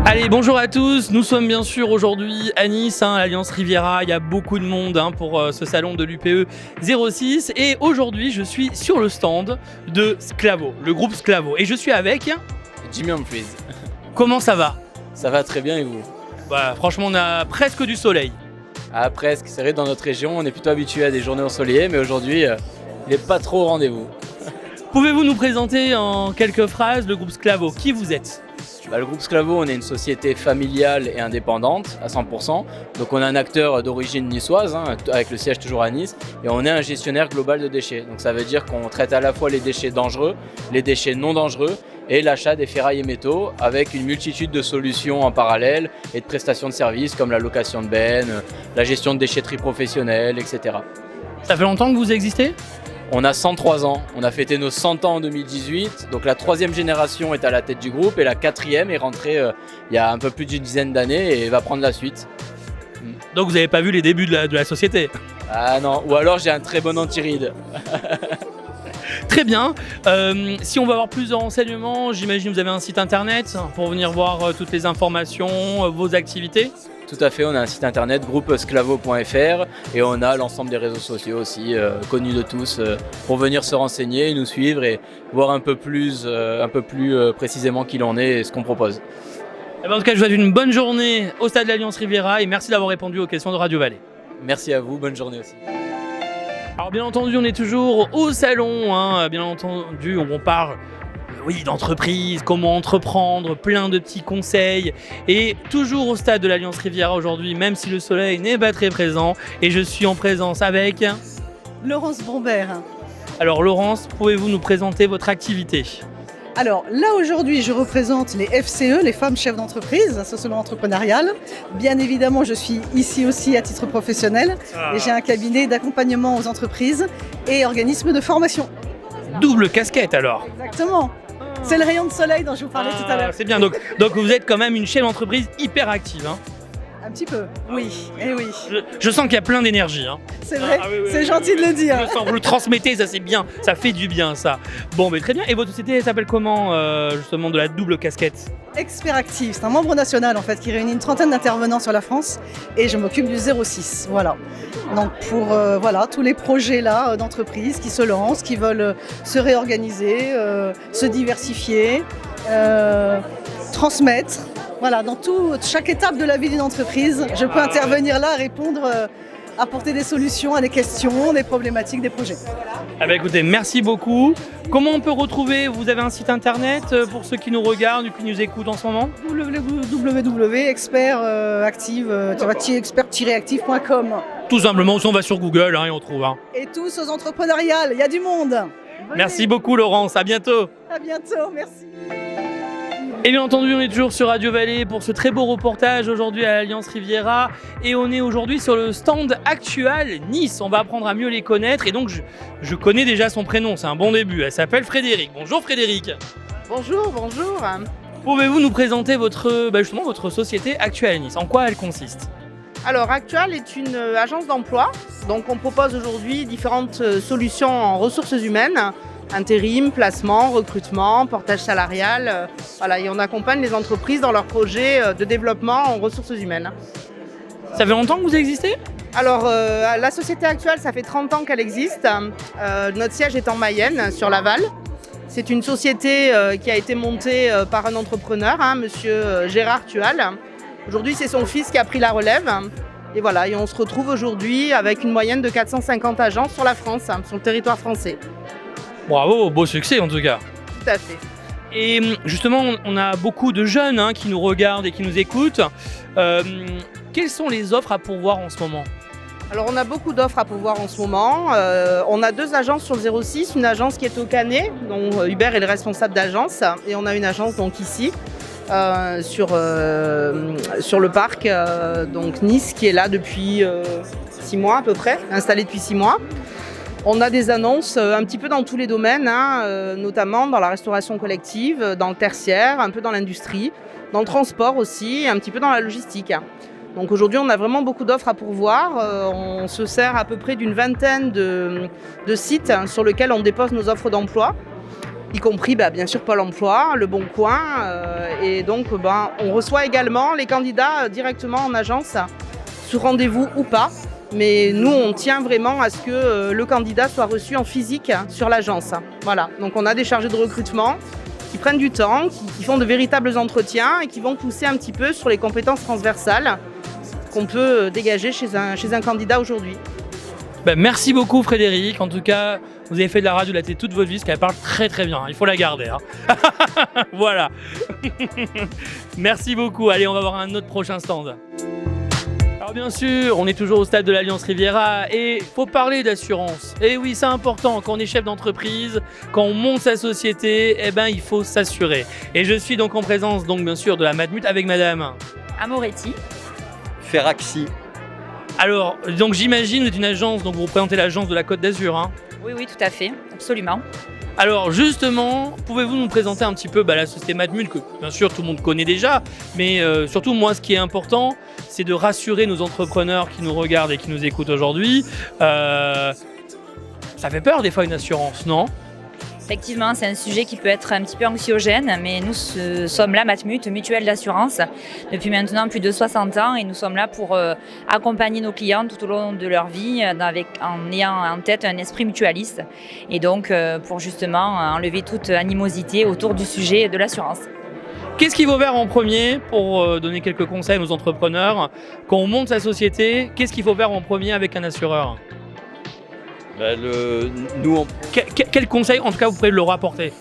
Allez, bonjour à tous, nous sommes bien sûr aujourd'hui à Nice, à l'Alliance Riviera, il y a beaucoup de monde pour ce salon de l'UPE 06 et aujourd'hui je suis sur le stand de Sclavo, le groupe Sclavo et je suis avec... Jimmy Humphries. Comment ça va? Ça va très bien et vous? Bah, franchement on a presque du soleil. Ah presque, c'est vrai dans notre région on est plutôt habitué à des journées ensoleillées mais aujourd'hui il n'est pas trop au rendez-vous. Pouvez-vous nous présenter en quelques phrases le groupe Sclavo? Qui vous êtes? Le groupe Sclavo, on est une société familiale et indépendante à 100%. Donc on a un acteur d'origine niçoise, avec le siège toujours à Nice, et on est un gestionnaire global de déchets. Donc ça veut dire qu'on traite à la fois les déchets dangereux, les déchets non dangereux, et l'achat des ferrailles et métaux, avec une multitude de solutions en parallèle et de prestations de services comme la location de bennes, la gestion de déchetterie professionnelle, etc. Ça fait longtemps que vous existez? On a 103 ans, on a fêté nos 100 ans en 2018, donc la troisième génération est à la tête du groupe et la quatrième est rentrée il y a un peu plus d'une dizaine d'années et va prendre la suite. Donc vous n'avez pas vu les débuts de la société? Ah non, ou alors j'ai un très bon anti-ride. Très bien, si on veut avoir plus de renseignements, j'imagine que vous avez un site internet pour venir voir toutes les informations, vos activités? Tout à fait, on a un site internet groupesclavo.fr et on a l'ensemble des réseaux sociaux aussi connus de tous pour venir se renseigner, nous suivre et voir un peu plus précisément qui l'on est et ce qu'on propose. En tout cas, je vous souhaite une bonne journée au stade de l'Alliance Riviera et merci d'avoir répondu aux questions de Radio Vallée. Merci à vous, bonne journée aussi. Alors bien entendu, on est toujours au salon, bien entendu, on parle d'entreprise, comment entreprendre, plein de petits conseils et toujours au stade de l'Alliance Riviera aujourd'hui, même si le soleil n'est pas très présent et je suis en présence avec... Laurence Bombert. Alors Laurence, pouvez-vous nous présenter votre activité? Alors là aujourd'hui je représente les FCE, les femmes chefs d'entreprise, association entrepreneuriale. Bien évidemment je suis ici aussi à titre professionnel et j'ai un cabinet d'accompagnement aux entreprises et organismes de formation. Double casquette alors. Exactement. C'est le rayon de soleil dont je vous parlais tout à l'heure. C'est bien, donc vous êtes quand même une chef d'entreprise hyper active. Un petit peu, oui, et oui. Je sens qu'il y a plein d'énergie. C'est vrai, oui, c'est gentil de le dire. Je sens, vous le transmettez, ça c'est bien, ça fait du bien ça. Bon, mais très bien, et votre société s'appelle comment justement de la double casquette? Expert Active, c'est un membre national en fait qui réunit une trentaine d'intervenants sur la France et je m'occupe du 06, voilà. Donc pour tous les projets là d'entreprises qui se lancent, qui veulent se réorganiser, se diversifier, transmettre. Voilà, dans chaque étape de la vie d'une entreprise, je peux intervenir là, répondre, apporter des solutions à des questions, des problématiques, des projets. Écoutez, merci beaucoup. Comment on peut retrouver, vous avez un site internet pour ceux qui nous regardent ou qui nous écoutent en ce moment? www.expert-active.com. Tout simplement, on va sur Google et on trouve. Et tous aux entrepreneuriales, il y a du monde. Merci beaucoup Laurence, à bientôt. À bientôt, merci. Et bien entendu, on est toujours sur Radio Vallée pour ce très beau reportage aujourd'hui à l'Alliance Riviera et on est aujourd'hui sur le stand Actual Nice. On va apprendre à mieux les connaître et donc je connais déjà son prénom, c'est un bon début. Elle s'appelle Frédéric. Bonjour Frédéric. Bonjour. Pouvez-vous nous présenter votre société Actual Nice? En quoi elle consiste? Alors Actual est une agence d'emploi, donc on propose aujourd'hui différentes solutions en ressources humaines. Intérim, placement, recrutement, portage salarial, et on accompagne les entreprises dans leurs projets de développement en ressources humaines. Ça fait longtemps que vous existez? Alors la société Actual, ça fait 30 ans qu'elle existe. Notre siège est en Mayenne, sur Laval. C'est une société qui a été montée par un entrepreneur, monsieur Gérard Tual. Aujourd'hui, c'est son fils qui a pris la relève. Et on se retrouve aujourd'hui avec une moyenne de 450 agents sur la France, sur le territoire français. Bravo, beau succès en tout cas. Tout à fait. Et justement, on a beaucoup de jeunes qui nous regardent et qui nous écoutent. Quelles sont les offres à pourvoir en ce moment? Alors on a beaucoup d'offres à pourvoir en ce moment. On a deux agences sur le 06, une agence qui est au Canet, dont Hubert est le responsable d'agence, et on a une agence donc ici, sur le parc, donc Nice, qui est là depuis 6 mois à peu près, installée depuis 6 mois. On a des annonces un petit peu dans tous les domaines, notamment dans la restauration collective, dans le tertiaire, un peu dans l'industrie, dans le transport aussi, un petit peu dans la logistique. Donc aujourd'hui, on a vraiment beaucoup d'offres à pourvoir. On se sert à peu près d'une vingtaine de sites sur lesquels on dépose nos offres d'emploi. y compris bien sûr Pôle emploi, Le Bon Coin. Et donc on reçoit également les candidats directement en agence, sous rendez-vous ou pas. Mais nous, on tient vraiment à ce que le candidat soit reçu en physique sur l'agence. Voilà. Donc on a des chargés de recrutement qui prennent du temps, qui font de véritables entretiens et qui vont pousser un petit peu sur les compétences transversales qu'on peut dégager chez un candidat aujourd'hui. Merci beaucoup Frédéric, en tout cas vous avez fait de la radio, de la télé toute votre vie, parce qu'elle parle très très bien, il faut la garder. Voilà. Merci beaucoup, allez on va voir un autre prochain stand. Alors bien sûr, on est toujours au stade de l'Alliance Riviera et il faut parler d'assurance. Et oui, c'est important, quand on est chef d'entreprise, quand on monte sa société, il faut s'assurer. Et je suis donc en présence bien sûr de la Matmut avec madame Amoretti. Ferraxi. Alors, donc j'imagine, vous êtes une agence, donc vous représentez l'agence de la Côte d'Azur. Oui, tout à fait, absolument. Alors justement, pouvez-vous nous présenter un petit peu la société Matmut, que bien sûr tout le monde connaît déjà, mais surtout moi ce qui est important, c'est de rassurer nos entrepreneurs qui nous regardent et qui nous écoutent aujourd'hui. Ça fait peur des fois une assurance, non ? Effectivement, c'est un sujet qui peut être un petit peu anxiogène, mais nous sommes là, Matmut, mutuelle d'assurance, depuis maintenant plus de 60 ans, et nous sommes là pour accompagner nos clients tout au long de leur vie, en ayant en tête un esprit mutualiste, et donc pour justement enlever toute animosité autour du sujet de l'assurance. Qu'est-ce qu'il faut faire en premier pour donner quelques conseils à nos entrepreneurs ? Quand on monte sa société, qu'est-ce qu'il faut faire en premier avec un assureur ? Quel conseil, en tout cas, vous pouvez leur apporter ?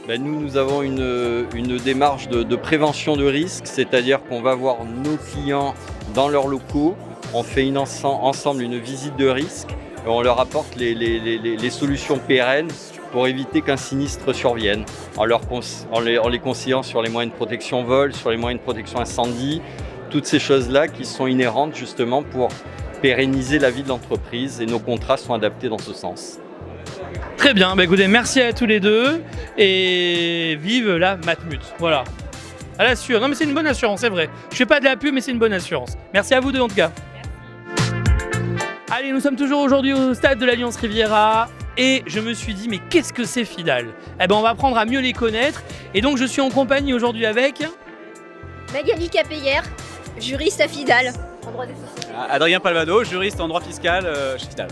Nous avons une démarche de prévention de risque, c'est-à-dire qu'on va voir nos clients dans leurs locaux, on fait ensemble une visite de risque et on leur apporte les solutions pérennes pour éviter qu'un sinistre survienne, en les conseillant sur les moyens de protection vol, sur les moyens de protection incendie, toutes ces choses-là qui sont inhérentes justement pour pérenniser la vie de l'entreprise, et nos contrats sont adaptés dans ce sens. Très bien, écoutez, merci à tous les deux et vive la Matmut. Voilà. À l'assure. Non mais c'est une bonne assurance, c'est vrai. Je fais pas de la pub mais c'est une bonne assurance. Merci à vous deux en tout cas. Allez, nous sommes toujours aujourd'hui au stade de l'Alliance Riviera et je me suis dit mais qu'est-ce que c'est Fidal ? On va apprendre à mieux les connaître et donc je suis en compagnie aujourd'hui avec Magali Capéière, juriste à Fidal, en droit des sociétés. Adrien Palvado, juriste en droit fiscal chez Fidal.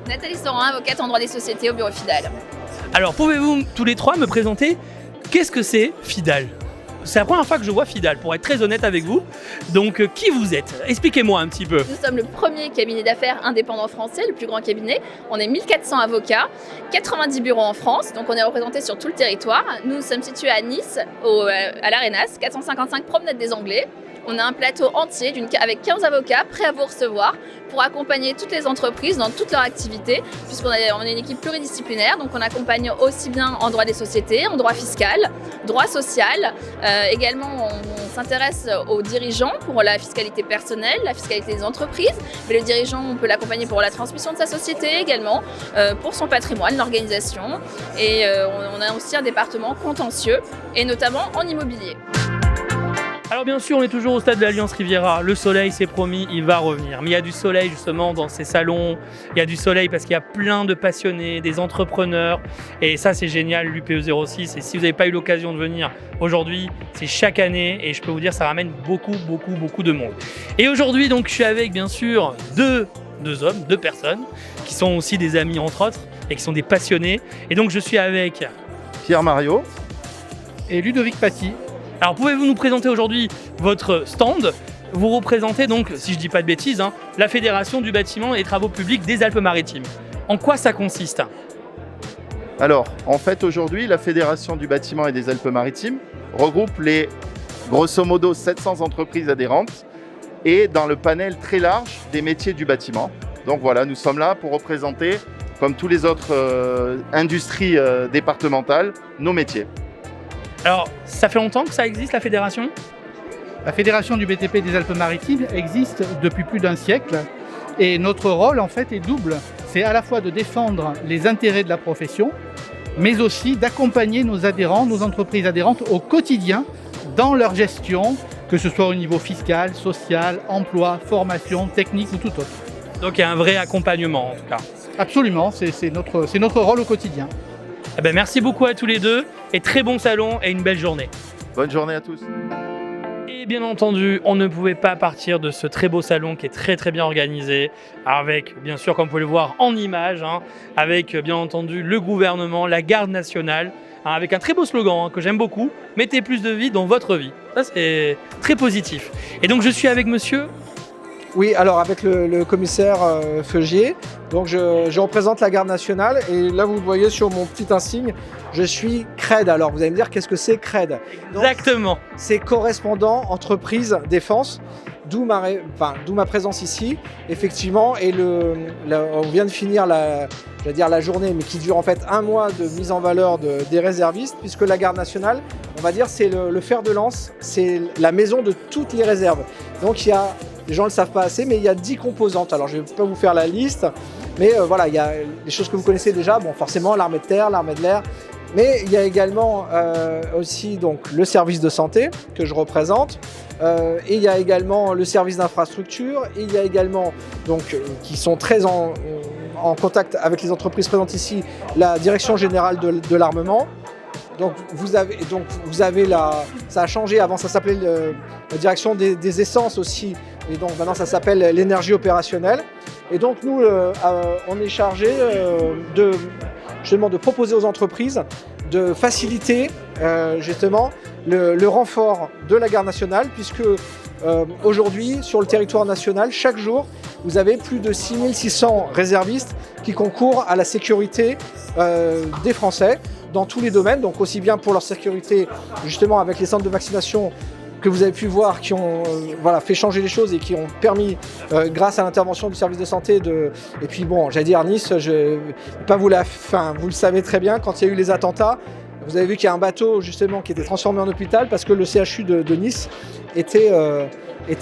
Nathalie Sorin, avocate en droit des sociétés au bureau Fidal. Alors pouvez-vous tous les trois me présenter qu'est-ce que c'est Fidal ? C'est la première fois que je vois Fidal, pour être très honnête avec vous. Donc qui vous êtes ? Expliquez-moi un petit peu. Nous sommes le premier cabinet d'affaires indépendant français, le plus grand cabinet. On est 1400 avocats, 90 bureaux en France, donc on est représentés sur tout le territoire. Nous sommes situés à Nice, à l'Arenas, 455 Promenade des Anglais. On a un plateau entier avec 15 avocats prêts à vous recevoir pour accompagner toutes les entreprises dans toute leur activité, puisqu'on est une équipe pluridisciplinaire, donc on accompagne aussi bien en droit des sociétés, en droit fiscal, droit social. Également, on s'intéresse aux dirigeants pour la fiscalité personnelle, la fiscalité des entreprises, mais le dirigeant, on peut l'accompagner pour la transmission de sa société également, pour son patrimoine, l'organisation. Et on a aussi un département contentieux, et notamment en immobilier. Alors bien sûr, on est toujours au stade de l'Alliance Riviera. Le soleil, c'est promis, il va revenir. Mais il y a du soleil justement dans ces salons. Il y a du soleil parce qu'il y a plein de passionnés, des entrepreneurs. Et ça, c'est génial, l'UPE 06. Et si vous n'avez pas eu l'occasion de venir aujourd'hui, c'est chaque année. Et je peux vous dire, ça ramène beaucoup de monde. Et aujourd'hui, donc, je suis avec bien sûr deux hommes, deux personnes, qui sont aussi des amis entre autres, et qui sont des passionnés. Et donc, je suis avec Pierre Mario et Ludovic Paty. Alors pouvez-vous nous présenter aujourd'hui votre stand ? Vous représentez donc, si je ne dis pas de bêtises, la Fédération du bâtiment et des travaux publics des Alpes-Maritimes. En quoi ça consiste ? Alors, en fait, aujourd'hui, la Fédération du bâtiment et des Alpes-Maritimes regroupe les, grosso modo, 700 entreprises adhérentes et dans le panel très large des métiers du bâtiment. Donc voilà, nous sommes là pour représenter, comme tous les autres industries départementales, nos métiers. Alors, ça fait longtemps que ça existe, la fédération ? La Fédération du BTP des Alpes-Maritimes existe depuis plus d'un siècle et notre rôle en fait est double. C'est à la fois de défendre les intérêts de la profession, mais aussi d'accompagner nos adhérents, nos entreprises adhérentes au quotidien dans leur gestion, que ce soit au niveau fiscal, social, emploi, formation, technique ou tout autre. Donc il y a un vrai accompagnement en tout cas. Absolument, c'est notre rôle au quotidien. Eh ben, merci beaucoup à tous les deux et très bon salon et une belle journée. Bonne journée à tous. Et bien entendu, on ne pouvait pas partir de ce très beau salon qui est très bien organisé, avec bien sûr, comme vous pouvez le voir en images, avec bien entendu le gouvernement, la garde nationale, avec un très beau slogan que j'aime beaucoup, mettez plus de vie dans votre vie. Ça c'est très positif. Et donc je suis avec monsieur. Oui, alors avec le commissaire Feugier, donc je représente la garde nationale et là vous le voyez sur mon petit insigne, je suis CRED. Alors vous allez me dire qu'est-ce que c'est CRED? Exactement. C'est correspondant entreprise défense, d'où ma présence ici, effectivement, et on vient de finir la journée, mais qui dure en fait un mois de mise en valeur des réservistes, puisque la garde nationale, on va dire, c'est le fer de lance, c'est la maison de toutes les réserves. Donc il y a, les gens ne le savent pas assez, mais il y a 10 composantes. Alors je ne vais pas vous faire la liste, mais voilà, il y a les choses que vous connaissez déjà, bon, forcément l'armée de terre, l'armée de l'air, mais il y a également aussi donc, le service de santé que je représente, et il y a également le service d'infrastructure, et il y a également, donc, qui sont très en contact avec les entreprises présentes ici, la direction générale de l'armement. Donc vous avez ça a changé, avant ça s'appelait la direction des essences aussi, et donc maintenant ça s'appelle l'énergie opérationnelle. Et donc nous, on est chargé justement de proposer aux entreprises de faciliter justement le renfort de la garde nationale, puisque aujourd'hui sur le territoire national, chaque jour, vous avez plus de 6600 réservistes qui concourent à la sécurité des Français dans tous les domaines, donc aussi bien pour leur sécurité justement avec les centres de vaccination que vous avez pu voir, qui ont fait changer les choses et qui ont permis, grâce à l'intervention du service de santé, et puis bon, j'allais dire Nice, vous le savez très bien, quand il y a eu les attentats, vous avez vu qu'il y a un bateau justement qui était transformé en hôpital parce que le CHU de Nice était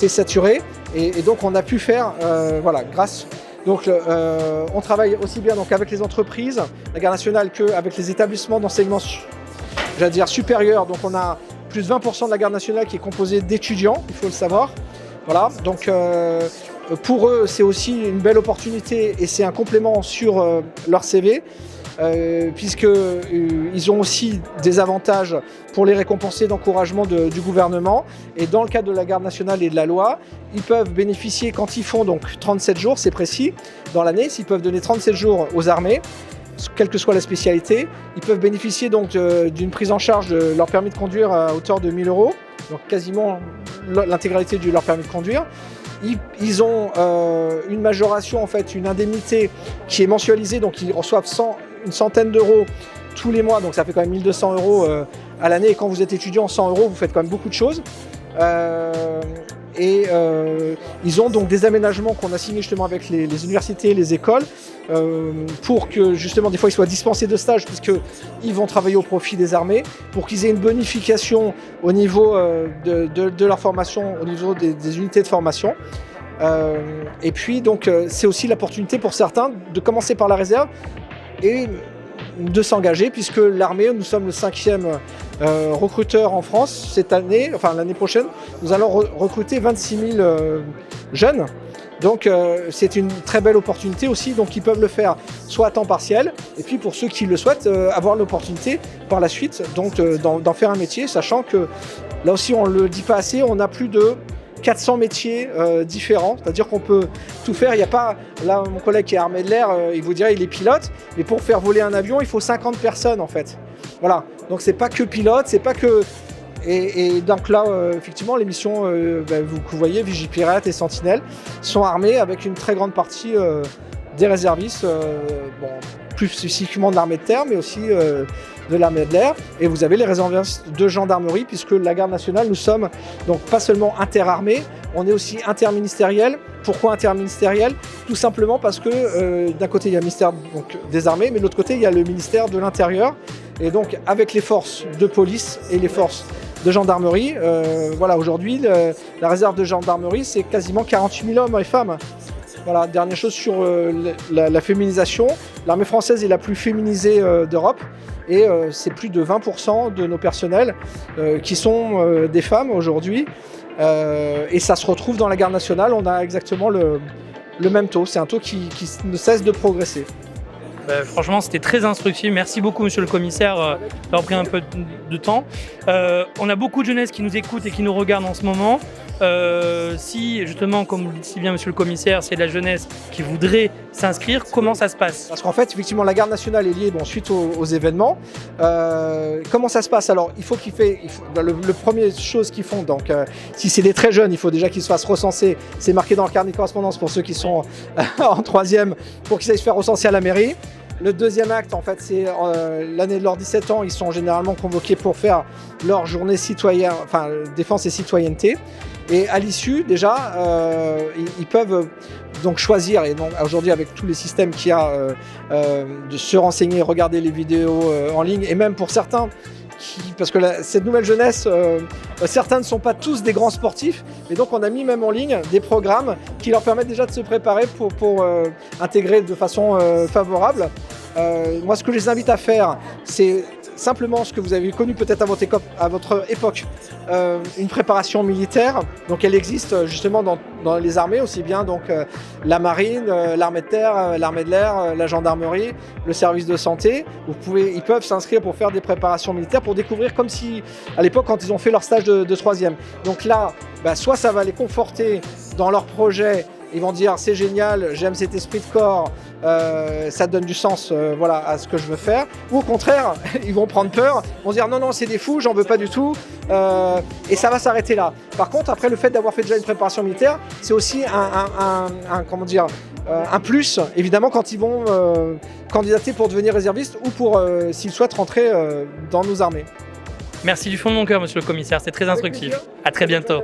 saturé, et donc on a pu faire, grâce. Donc on travaille aussi bien donc, avec les entreprises, la garde nationale, qu'avec les établissements d'enseignement supérieur. Donc on a plus de 20% de la garde nationale qui est composée d'étudiants, il faut le savoir. Voilà, donc pour eux c'est aussi une belle opportunité et c'est un complément sur leur CV. Puisqu'ils ont aussi des avantages pour les récompenser d'encouragement du gouvernement. Et dans le cadre de la garde nationale et de la loi, ils peuvent bénéficier, quand ils font donc 37 jours, c'est précis, dans l'année, s'ils peuvent donner 37 jours aux armées, quelle que soit la spécialité, ils peuvent bénéficier donc d'une prise en charge de leur permis de conduire à hauteur de 1 000 €, donc quasiment l'intégralité de leur permis de conduire. Ils ont une majoration, en fait, une indemnité qui est mensualisée, donc ils reçoivent une centaine d'euros tous les mois, donc ça fait quand même 1 200 € à l'année. Et quand vous êtes étudiant, 100 €, vous faites quand même beaucoup de choses. Ils ont donc des aménagements qu'on a signés justement avec les universités, les écoles, pour que justement des fois ils soient dispensés de stage puisqu'ils vont travailler au profit des armées, pour qu'ils aient une bonification au niveau de leur formation, au niveau des unités de formation. Et puis donc c'est aussi l'opportunité pour certains de commencer par la réserve et de s'engager, puisque l'armée, nous sommes le 5e recruteur en France cette année, enfin l'année prochaine, nous allons recruter 26 000 jeunes. Donc c'est une très belle opportunité aussi, donc ils peuvent le faire soit à temps partiel, et puis pour ceux qui le souhaitent, avoir l'opportunité par la suite donc d'en faire un métier, sachant que là aussi on ne le dit pas assez, on a plus de 400 métiers différents, c'est-à-dire qu'on peut tout faire. Il n'y a pas, là mon collègue qui est armé de l'air, il vous dirait il est pilote, mais pour faire voler un avion il faut 50 personnes en fait. Voilà, donc c'est pas que pilote, c'est pas que... Et donc là, effectivement, les missions, vous voyez, Vigipirate et Sentinelle sont armées avec une très grande partie des réservistes, plus spécifiquement de l'armée de terre, mais aussi de l'armée de l'air. Et vous avez les réservistes de gendarmerie, puisque la garde nationale, nous sommes donc pas seulement interarmés, on est aussi interministériel. Pourquoi interministériel? Tout simplement parce que d'un côté, il y a le ministère donc, des armées, mais de l'autre côté, il y a le ministère de l'Intérieur. Et donc, avec les forces de police et les forces de gendarmerie, voilà, aujourd'hui, la réserve de gendarmerie, c'est quasiment 48 000 hommes et femmes. Voilà, dernière chose sur la féminisation. L'armée française est la plus féminisée d'Europe et c'est plus de 20% de nos personnels qui sont des femmes aujourd'hui. Et ça se retrouve dans la garde nationale, on a exactement le même taux. C'est un taux qui ne cesse de progresser. Franchement, c'était très instructif. Merci beaucoup, monsieur le commissaire, d'avoir pris un peu de temps. On a beaucoup de jeunesse qui nous écoute et qui nous regarde en ce moment. Si, justement, comme le dit si bien monsieur le commissaire, c'est la jeunesse qui voudrait s'inscrire, comment ça se passe? Parce qu'en fait, effectivement, la garde nationale est liée suite aux événements. Comment ça se passe? Alors, le premier chose qu'ils font, donc si c'est des très jeunes, il faut déjà qu'ils se fassent recenser. C'est marqué dans le carnet de correspondance pour ceux qui sont en troisième, pour qu'ils aillent se faire recenser à la mairie. Le deuxième acte, en fait, c'est l'année de leurs 17 ans, ils sont généralement convoqués pour faire leur journée citoyenne, enfin défense et citoyenneté. Et à l'issue, déjà, ils peuvent donc choisir, et donc aujourd'hui avec tous les systèmes qu'il y a, de se renseigner, regarder les vidéos en ligne, et même pour certains, parce que cette nouvelle jeunesse, certains ne sont pas tous des grands sportifs, et donc on a mis même en ligne des programmes qui leur permettent déjà de se préparer pour intégrer de façon favorable. Moi, ce que je les invite à faire, c'est simplement ce que vous avez connu peut-être à votre époque, une préparation militaire. Donc elle existe justement dans les armées, aussi bien donc la marine, l'armée de terre, l'armée de l'air, la gendarmerie, le service de santé. Ils peuvent s'inscrire pour faire des préparations militaires, pour découvrir comme si, à l'époque, quand ils ont fait leur stage de troisième. Donc là, soit ça va les conforter dans leur projet, ils vont dire c'est génial, j'aime cet esprit de corps, ça donne du sens à ce que je veux faire. Ou au contraire, ils vont prendre peur, vont dire non, c'est des fous, j'en veux pas du tout, et ça va s'arrêter là. Par contre, après, le fait d'avoir fait déjà une préparation militaire, c'est aussi un plus, évidemment, quand ils vont candidater pour devenir réservistes ou pour s'ils souhaitent rentrer dans nos armées. Merci du fond de mon cœur, monsieur le commissaire, c'est très instructif. À très bientôt.